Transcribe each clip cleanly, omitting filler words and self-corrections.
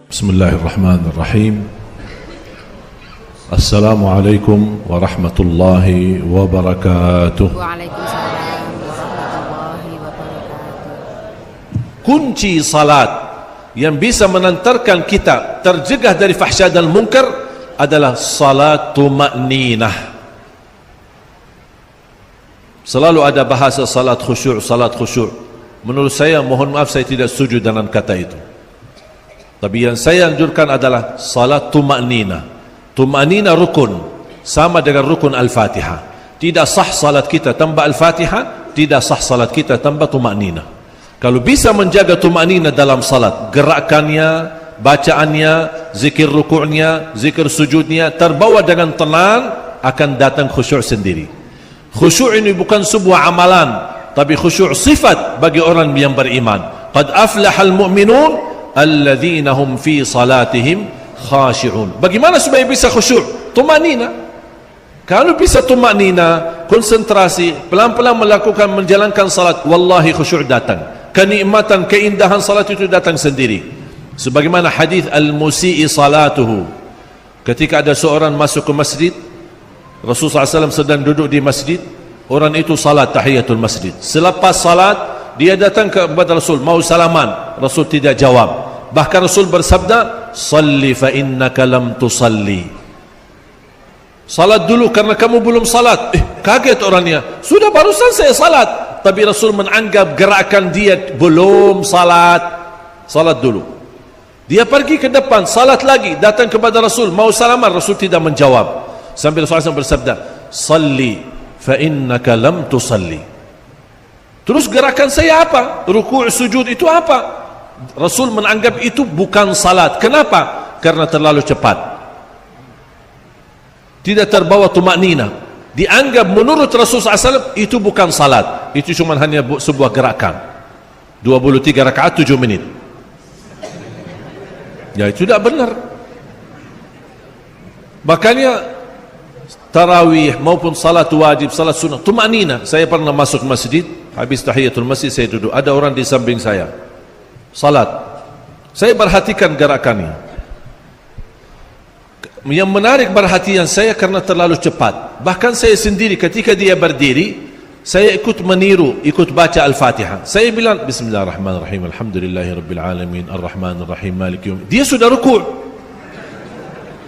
Bismillahirrahmanirrahim. Assalamualaikum warahmatullahi wabarakatuh. Waalaikumsalam warahmatullahi wabarakatuh. Kunci salat yang bisa mengantarkan kita tercegah dari fahsya dan munkar adalah salat tuma'ninah. Selalu ada bahasa salat khusyuk, salat khusyuk. Menurut saya, mohon maaf, saya tidak setuju dengan kata itu. Tapi yang saya anjurkan adalah salat tuma'ninah. Tuma'ninah rukun, sama dengan rukun Al-Fatihah. Tidak sah salat kita tanpa Al-Fatihah, tidak sah salat kita tanpa tuma'ninah. Kalau bisa menjaga tuma'ninah dalam salat, gerakannya, bacaannya, zikir rukuknya, zikir sujudnya terbawa dengan tenang, akan datang khusyuk sendiri. Khusyuk ini bukan sebuah amalan, tapi khusyuk sifat bagi orang yang beriman. Qad aflahal mu'minun alladzina hum fi salatihim khashi'un. Bagaimana supaya bisa khusyuk? Tumanina. Kalau bisa tumanina, konsentrasi, pelan-pelan melakukan, menjalankan salat, wallahi khusyuk datang. Kenikmatan, keindahan salat itu datang sendiri. Sebagaimana hadis al-musi'i salatuhu. Ketika ada seorang masuk ke masjid, Rasulullah SAW sedang duduk di masjid, orang itu salat tahiyatul masjid. Selepas salat, dia datang kepada Rasul, mau salaman, Rasul tidak jawab. Bahkan Rasul bersabda, salli fa innaka lam tusalli. Salat dulu karena kamu belum salat. Kaget orangnya, sudah barusan saya salat. Tapi Rasul menganggap gerakan dia belum salat. Salat dulu. Dia pergi ke depan, salat lagi, datang kepada Rasul, mau salaman, Rasul tidak menjawab. Sambil Rasulullah SAW bersabda, salli fa innaka lam tusalli. Terus gerakan saya apa? Ruku' sujud itu apa? Rasul menganggap itu bukan salat. Kenapa? Karena terlalu cepat, tidak terbawa tumaknina. Dianggap menurut Rasulullah SAW itu bukan salat, itu cuma hanya sebuah gerakan. 23 rakaat 7 menit. Ya, itu tidak benar. Makanya tarawih maupun salat wajib, salat sunnah, tumaknina. Saya pernah masuk masjid, habis tahiyatul masjid saya duduk, ada orang di samping saya salat. Saya perhatikan gerakannya. Yang menarik perhatian saya karena terlalu cepat. Bahkan saya sendiri ketika dia berdiri, saya ikut meniru, ikut baca Al-Fatihah. Saya bilang bismillahirrahmanirrahim, alhamdulillahirabbil alamin, arrahmanirrahim, maliki yaumiddin. Dia sudah rukuk.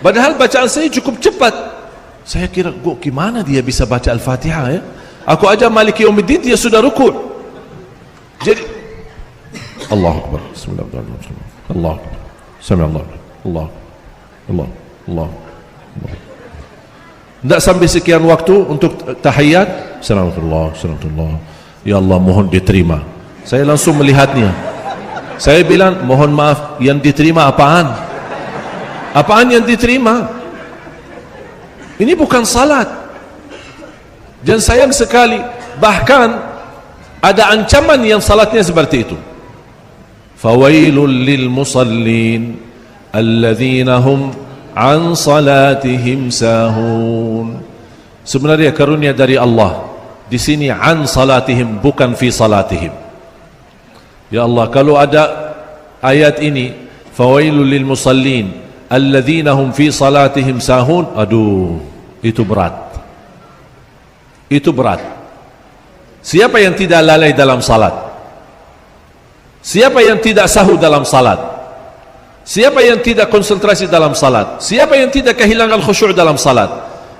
Padahal bacaan saya cukup cepat. Saya kira, gimana dia bisa baca Al-Fatihah ya? Aku aja maliki yaumiddin, dia sudah rukuk. Jadi Allahu Akbar, bismillahirrahmanirrahim, Allah, sami'allah, Allah, Allah, Allah, Allah. Tidak sampai sekian waktu untuk tahiyat, assalamualaikum, assalamualaikum, ya Allah, mohon diterima. Saya langsung melihatnya. Saya bilang, mohon maaf, yang diterima apaan? Apaan yang diterima? Ini bukan salat. Dan sayang sekali, bahkan ada ancaman yang salatnya seperti itu. Fawailul lil musallin alladzina hum an salatihim sahun. Sebenarnya karunia dari Allah di sini, an salatihim, bukan fi salatihim. Ya Allah, kalau ada ayat ini, fawailul lil musallin alladzina hum fi salatihim sahun, aduh, itu berat. Itu berat. Siapa yang tidak lalai dalam salat? Siapa yang tidak sahur dalam salat? Siapa yang tidak konsentrasi dalam salat? Siapa yang tidak kehilangan khusyuk dalam salat?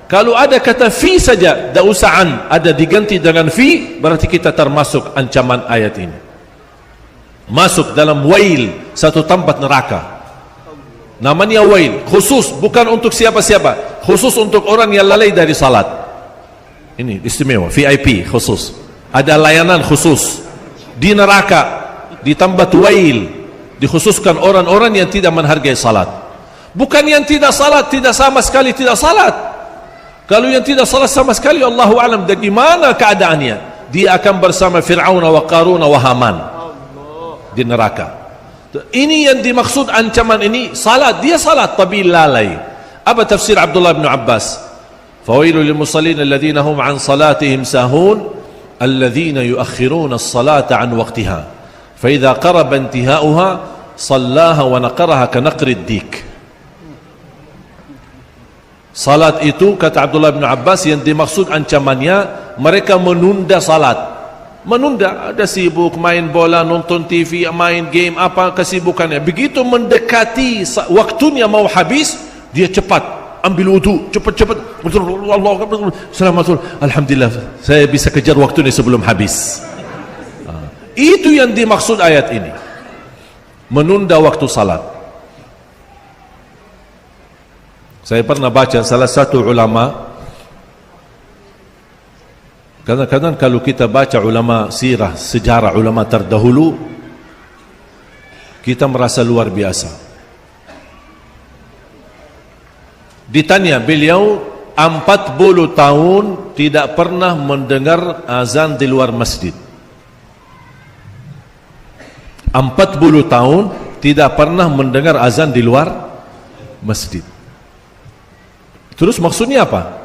Kalau ada kata fi saja, tak usah an, ada diganti dengan fi, berarti kita termasuk ancaman ayat ini. Masuk dalam wail, satu tempat neraka. Namanya wail, khusus, bukan untuk siapa-siapa, khusus untuk orang yang lalai dari salat. Ini istimewa, VIP khusus. Ada layanan khusus di neraka, ditambah wail, dikhususkan orang-orang yang tidak menghargai salat. Bukan yang tidak salat, tidak sama sekali tidak salat. Kalau yang tidak salat sama sekali, Allahu a'lam bagaimana keadaannya. Dia akan bersama Fir'aun wa Qarun wa Haman di neraka. Ini yang dimaksud ancaman ini, salat. Dia salat tapi lalai. Apa tafsir Abdullah bin Abbas? Fawailul lil musallin alladzina hum an salatihim sahun alladzina yuakhiruna as-salata an waqtiha. فإذا قرب انتهاؤها sallaha wa naqaraha ka naqrid dik. Salat itu, kata Abdullah bin Abbas, yang dimaksud ancamannya mereka menunda salat. Menunda, ada sibuk main bola, nonton TV, main game, apa kesibukannya. Begitu mendekati waktunya mau habis, dia cepat ambil wudu, cepat-cepat, alhamdulillah saya bisa kejar waktu ini sebelum habis. Itu yang dimaksud ayat ini, menunda waktu salat. Saya pernah baca salah satu ulama, kadang-kadang kalau kita baca ulama sirah, sejarah ulama terdahulu, kita merasa luar biasa. Ditanya beliau 40 tahun tidak pernah mendengar azan di luar masjid. 40 tahun tidak pernah mendengar azan di luar masjid. Terus maksudnya apa?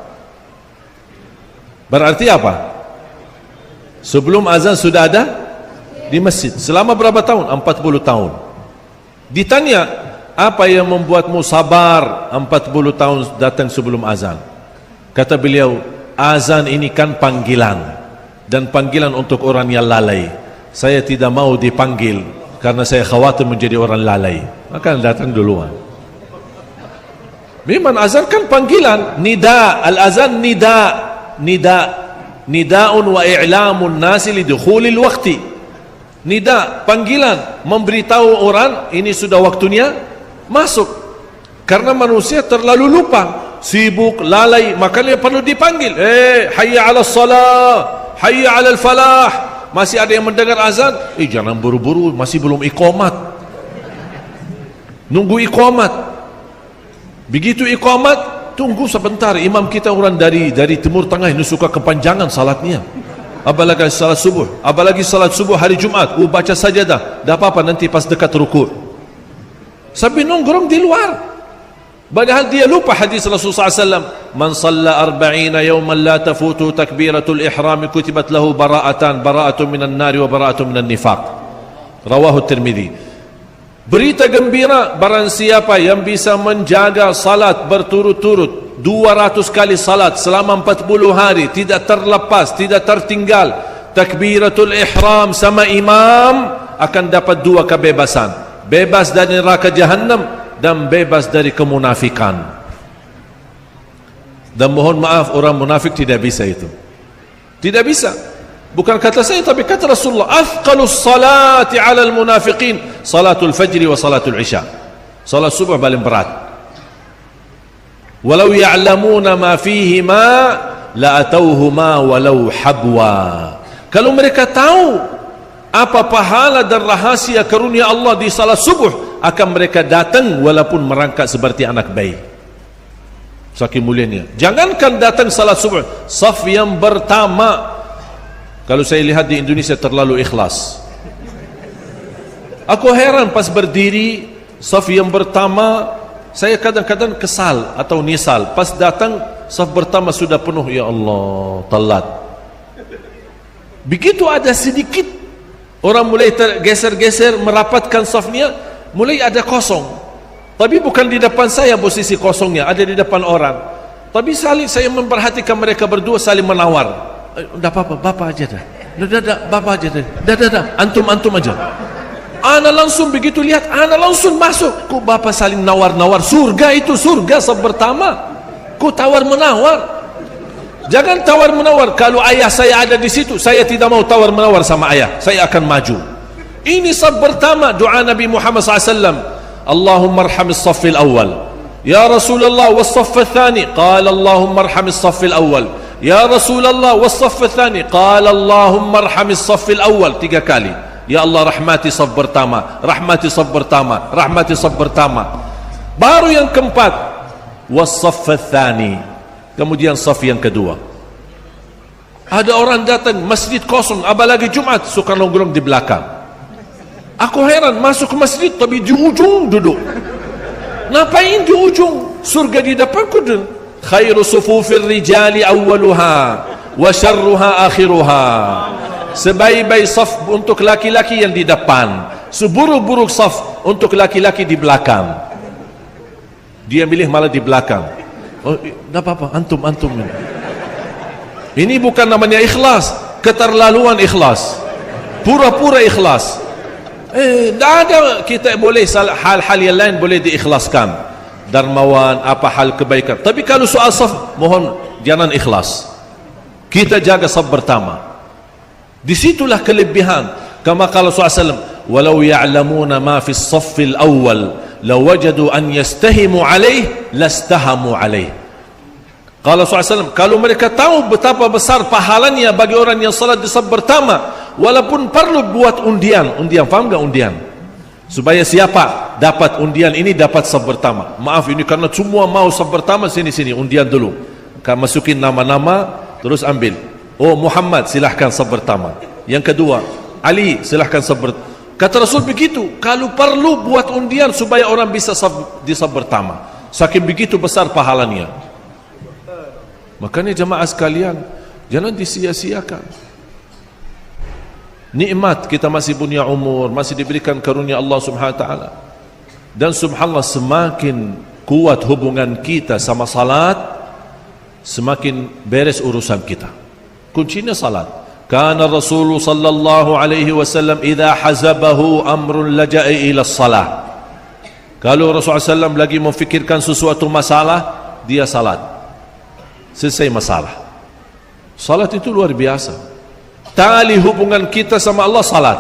Berarti apa? Sebelum azan sudah ada di masjid. Selama berapa tahun? 40 tahun. Ditanya, apa yang membuatmu sabar 40 tahun datang sebelum azan? Kata beliau, azan ini kan panggilan, dan panggilan untuk orang yang lalai. Saya tidak mau dipanggil karena saya khawatir menjadi orang lalai, maka datang duluan. Memang azan kan panggilan, nida, al-azan nida'un wa i'lamun nasi lidukhulil waqti. Nida, panggilan, memberitahu orang ini sudah waktunya masuk. Karena manusia terlalu lupa, sibuk, lalai, makanya perlu dipanggil. Hayya 'alas salah, hayya 'alal falah. Masih ada yang mendengar azan, jangan buru-buru, masih belum iqamat. Nunggu iqamat. Begitu iqamat, tunggu sebentar. Imam kita orang dari Timur Tengah, ini suka kepanjangan salatnya. Apalagi salat subuh, apalagi salat subuh hari Jumat, baca sajadah, dah apa-apa nanti pas dekat ruku'. Sampai nongkrong di luar. Padahal dia lupa hadis Rasulullah SAW, man salla 40 yawman la tafutu takbiratul ihram kutibat lahu bara'atun minan nari wa bara'atun minan nifaq. Rawahu Tirmidzi. Berita gembira, barang siapa yang bisa menjaga salat berturut-turut 200 kali salat selama 40 hari, tidak terlepas, tidak tertinggal takbiratul ihram sama imam, akan dapat 2 kebebasan, bebas dari neraka jahannam dan bebas dari kemunafikan. Dan mohon maaf, orang munafik tidak bisa itu, tidak bisa. Bukan kata saya, tapi kata Rasulullah, athqalus salati 'alal munafiqin salatul fajri wa salatul isya. Salat subuh paling berat. Walau ya'lamuna ma fihima la atauhuma walau habwa. Kalau mereka tahu apa pahala dan rahasia karunia Allah di salat subuh, akan mereka datang walaupun merangkak seperti anak bayi. Saking mulianya. Jangankan datang salat subuh, saf yang pertama. Kalau saya lihat di Indonesia terlalu ikhlas. Aku heran pas berdiri saf yang pertama, saya kadang-kadang kesal atau nisal. Pas datang saf pertama sudah penuh, ya Allah, telat. Begitu ada sedikit orang mulai tergeser-geser merapatkan safnya, mulai ada kosong. Tapi bukan di depan saya posisi kosongnya, ada di depan orang. Tapi saling saya memperhatikan mereka berdua saling menawar. Dah apa-apa, bapak aja dah. Dah, bapak aja dah. Dah, antum aja. Ana langsung begitu lihat, ana langsung masuk. Kok bapak saling nawar-nawar? Surga itu, surga saf pertama. Kok tawar-menawar? Jangan tawar-menawar. Kalau ayah saya ada di situ, saya tidak mau tawar-menawar sama ayah. Saya akan maju. Ini saf pertama, doa Nabi Muhammad SAW. Allahumma arhamis saffil awal. Ya Rasulullah, was-saff al-thani. Qala Allahumma arhamis saffil awal. Ya Rasulullah, was-saff al-thani. Qala Allahumma arhamis saffil awal. 3 kali. Ya Allah, rahmati saf pertama, rahmati saf pertama, rahmati saf pertama. Baru yang keempat, was-saff al-thani. Kemudian saf yang kedua. Ada orang datang, masjid kosong, apalagi Jumat, suka nongkrong di belakang. Aku heran, masuk ke masjid tapi di ujung duduk. Ngapain di ujung? Surga di depan kudu. Khairu sufufir rijali awwaluha wa syarruha akhiruha. Sebaik-baik saf untuk laki-laki yang di depan, seburuk-buruk saf untuk laki-laki di belakang. Dia milih malah di belakang. Oh, tak apa-apa, antum. Ini bukan namanya ikhlas, keterlaluan ikhlas, pura-pura ikhlas. Tak ada. Kita boleh hal-hal yang lain boleh diikhlaskan, dermawan, apa hal kebaikan. Tapi kalau soal saf, mohon jangan ikhlas. Kita jaga saf pertama. Disitulah kelebihan. Kama qala SAW, walau ya'lamuna ma fi as-saff al-awwal lawajadu an yastahimu alaih lastahamu alaih. Qala SAW, kalau mereka tahu betapa besar pahalanya bagi orang yang salat di saf pertama, walaupun perlu buat undian, faham enggak undian? Supaya siapa dapat undian ini dapat saf pertama. Maaf, ini karena semua mau saf pertama, sini undian dulu. Masukin nama-nama terus ambil. Oh, Muhammad silahkan saf pertama. Yang kedua, Ali silahkan saf pertama. Kata Rasul begitu. Kalau perlu buat undian supaya orang bisa di saf pertama. Saking begitu besar pahalanya. Makanya jemaah sekalian, jangan disia-siakan. Nikmat kita masih punya umur, masih diberikan karunia Allah Subhanahu wa taala. Dan subhanallah, semakin kuat hubungan kita sama salat, semakin beres urusan kita. Kuncinya salat. Kana Rasul sallallahu alaihi wasallam idza hazabahu amrun laja'a ila salah. Kalau Rasulullah SAW lagi memfikirkan sesuatu masalah, dia salat. Selesai masalah. Salat itu luar biasa. Tali hubungan kita sama Allah, salat.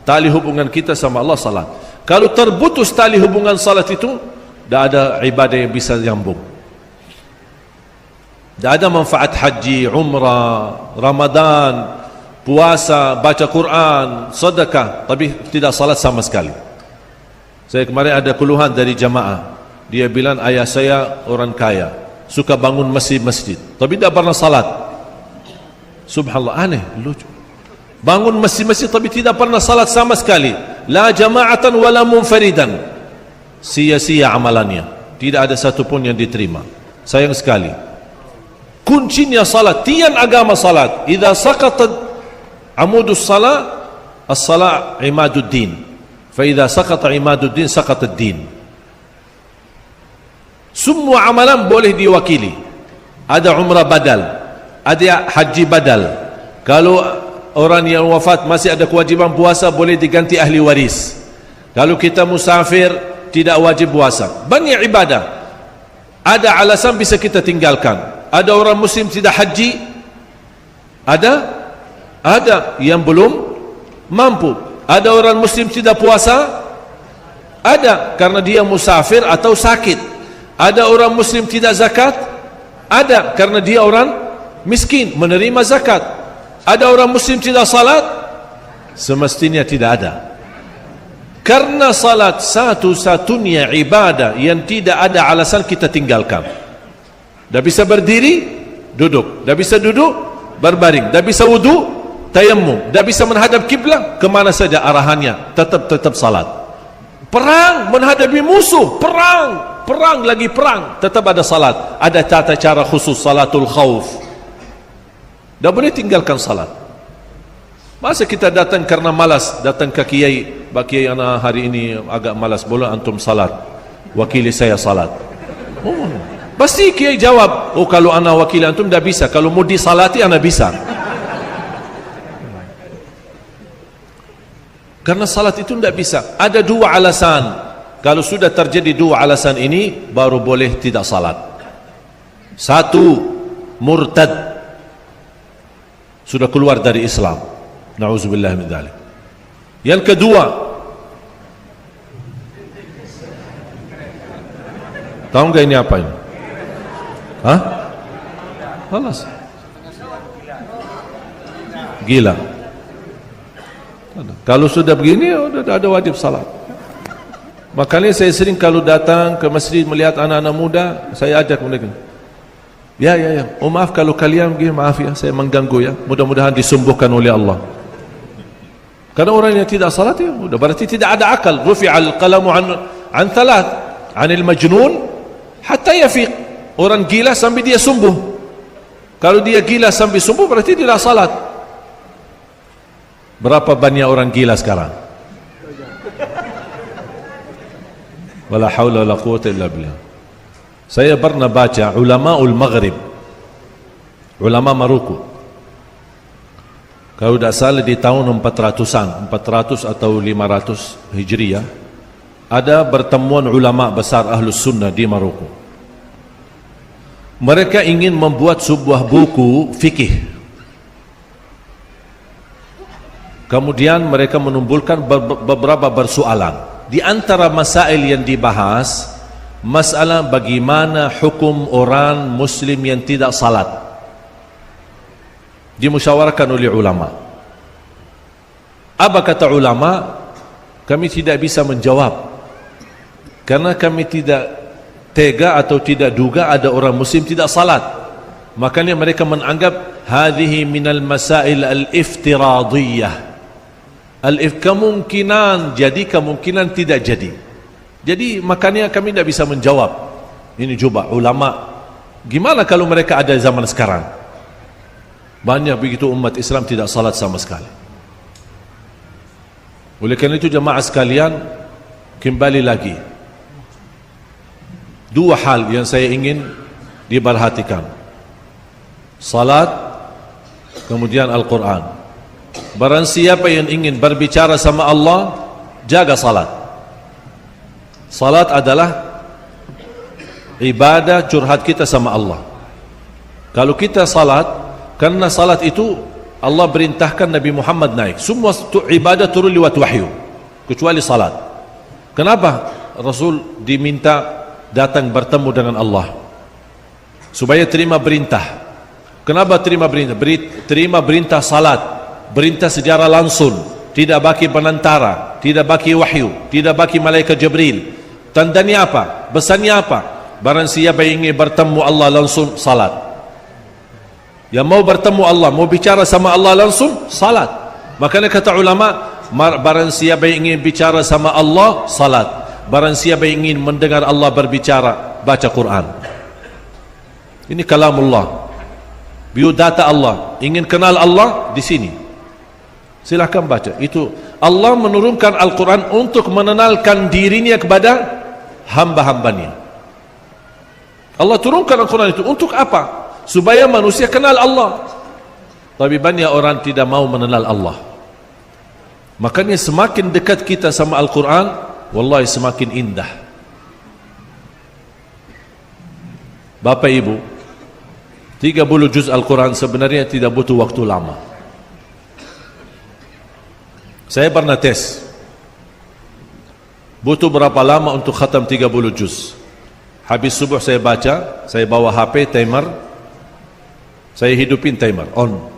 Tali hubungan kita sama Allah, salat. Kalau terputus tali hubungan salat itu, tidak ada ibadah yang bisa nyambung. Tidak ada manfaat haji, umrah, Ramadan, puasa, baca Quran, sedekah, tapi tidak salat sama sekali. Saya kemarin ada keluhan dari jamaah. Dia bilang ayah saya orang kaya, suka bangun masjid, tapi tidak pernah salat. Subhanallah, aneh, lucu. Bangun masjid tapi tidak pernah salat sama sekali. La jama'atan wala munfaridan. Sia-sia amalannya. Tidak ada satu pun yang diterima. Sayang sekali. Kuncinya salat, tiang agama salat. Idza saqatat amudus salat, as-salat imaduddin. Fa idza saqata imaduddin saqata ad-din. Semua amalan boleh diwakili. Ada umrah badal, ada haji badal. Kalau orang yang wafat masih ada kewajiban puasa, boleh diganti ahli waris. Kalau kita musafir, tidak wajib puasa. Banyak ibadah. Ada alasan bisa kita tinggalkan. Ada orang muslim tidak haji, ada yang belum mampu. Ada orang muslim tidak puasa, ada karena dia musafir atau sakit. Ada orang muslim tidak zakat, ada karena dia orang miskin menerima zakat. Ada orang muslim tidak salat, semestinya tidak ada. Karena salat satu-satunya ibadah yang tidak ada alasan kita tinggalkan. Dah bisa berdiri, duduk. Dah bisa duduk, berbaring. Dah bisa wudu, tayammum. Dah bisa menghadap kiblat, kemana saja arahannya, tetap salat. Perang menghadapi musuh, perang lagi perang, tetap ada salat. Ada tata cara khusus, salatul khauf. Dah boleh tinggalkan salat. Masa kita datang karena malas, datang ke kiai, Pak Kiai ana hari ini agak malas, boleh antum salat, wakili saya salat. Oh, pasti kiai jawab, oh kalau ana wakili antum dah bisa, kalau mau disalati ana bisa. Karena salat itu tidak bisa. Ada dua alasan. Kalau sudah terjadi dua alasan ini, baru boleh tidak salat. Satu, murtad, sudah keluar dari Islam. Na'udzubillah min dzalik. Yang kedua, tahu enggak ini apa ini? Hah? Halas. Gila. Kalau sudah begini, sudah ada wajib salat. Makanya saya sering kalau datang ke masjid melihat anak-anak muda, saya ajak mereka. Ya. Oh maaf kalau kalian begini, maaf ya, saya mengganggu ya. Mudah-mudahan disembuhkan oleh Allah. Karena orang yang tidak salat ya, sudah berarti tidak ada akal. Rufi'al qalamu an thalath, 'anil majnun hatta yafiq. Orang gila sampai dia sembuh. Kalau dia gila sampai sembuh berarti tidak salat. Berapa banyak orang gila sekarang? Wala haula wala quwwata illa billah. Saya pernah baca ulamaul Maghrib, ulama Maroko. Kalau tidak salah di tahun 400-an, 400 atau 500 Hijriah, ada pertemuan ulama besar Ahlus Sunnah di Maroko. Mereka ingin membuat sebuah buku fikih. Kemudian mereka menumbulkan beberapa persoalan. Di antara masail yang dibahas, masalah bagaimana hukum orang Muslim yang tidak salat. Dimusyawarahkan oleh ulama. Apa kata ulama? Kami tidak bisa menjawab, karena kami tidak tega atau tidak duga ada orang Muslim tidak salat. Makanya mereka menganggap hadhihi minal masail al-iftiradiyah. Kemungkinan jadi, kemungkinan tidak jadi. Jadi makanya kami tidak bisa menjawab. Ini coba ulama, gimana kalau mereka ada zaman sekarang? Banyak begitu umat Islam tidak salat sama sekali. Oleh kerana itu jemaah sekalian, kembali lagi, dua hal yang saya ingin diperhatikan: salat, kemudian Al-Quran. Barang siapa yang ingin berbicara sama Allah, jaga salat. Salat adalah ibadah curhat kita sama Allah. Kalau kita salat, karena salat itu Allah perintahkan Nabi Muhammad naik. Semua ibadah turun lewat wahyu, kecuali salat. Kenapa Rasul diminta datang bertemu dengan Allah? Supaya terima perintah. Kenapa terima perintah? Terima perintah salat, perintah secara langsung, tidak bagi penantara, tidak bagi wahyu, tidak bagi malaikat Jibril. Tandanya apa? Pesannya apa? Barang siapa yang ingin bertemu Allah langsung, salat. Yang mau bertemu Allah, mau bicara sama Allah langsung, salat. Makanya kata ulama, barang siapa yang ingin bicara sama Allah, salat. Barang siapa yang ingin mendengar Allah berbicara, baca Quran. Ini kalamullah, biodata Allah. Ingin kenal Allah, di sini silahkan baca. Itu Allah menurunkan Al-Quran untuk mengenalkan dirinya kepada hamba-hambanya. Allah turunkan Al-Quran itu untuk apa? Supaya manusia kenal Allah. Tapi banyak orang tidak mau mengenal Allah. Makanya semakin dekat kita sama Al-Quran, wallahi semakin indah. Bapak Ibu, 30 juz Al-Quran sebenarnya tidak butuh waktu lama. Saya pernah tes, butuh berapa lama untuk khatam 30 juz. Habis subuh saya baca, saya bawa HP, timer, saya hidupin timer, on.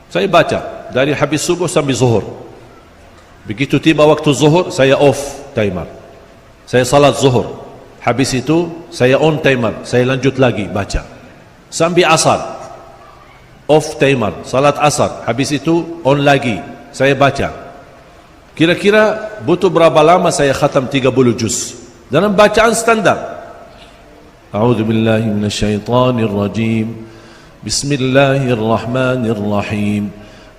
Saya baca, dari habis subuh sampai zuhur. Begitu tiba waktu zuhur, saya off timer. Saya salat zuhur. Habis itu, saya on timer, saya lanjut lagi baca. Sampai asar, off timer, salat asar. Habis itu, on lagi, saya baca. Kira-kira butuh berapa lama saya khatam 30 juz dalam bacaan standar. A'udzu billahi minasyaitonir rajim. Bismillahirrahmanirrahim.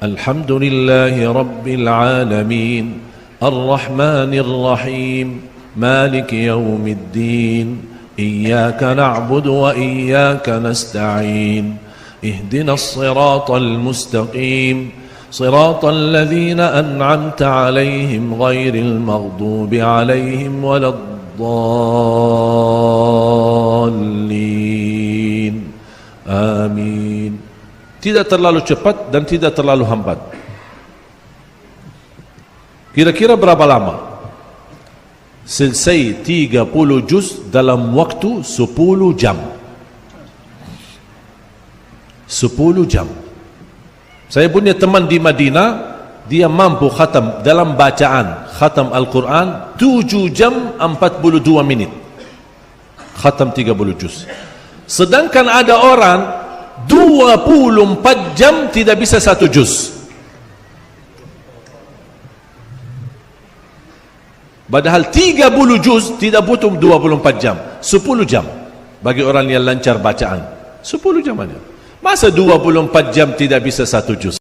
Alhamdulillahi rabbil alamin. Arrahmanir rahim. Maliki yaumiddin. Iyyaka na'budu wa iyyaka nasta'in. Ihdinas siratal mustaqim. صراط الذين أنعمت عليهم غير المغضوب عليهم ولا الضالين آمين. Tidak terlalu cepat dan tidak terlalu hambat. Kira-kira berapa lama? Selesai 30 juz dalam waktu 10 jam. 10 jam. Saya punya teman di Madinah, dia mampu khatam dalam bacaan khatam Al-Quran 7 jam 42 minit. Khatam 30 juz. Sedangkan ada orang 24 jam tidak bisa 1 juz. Padahal 30 juz tidak butuh 24 jam, 10 jam bagi orang yang lancar bacaan. 10 jam aja. Masa 24 jam tidak bisa 1 juz?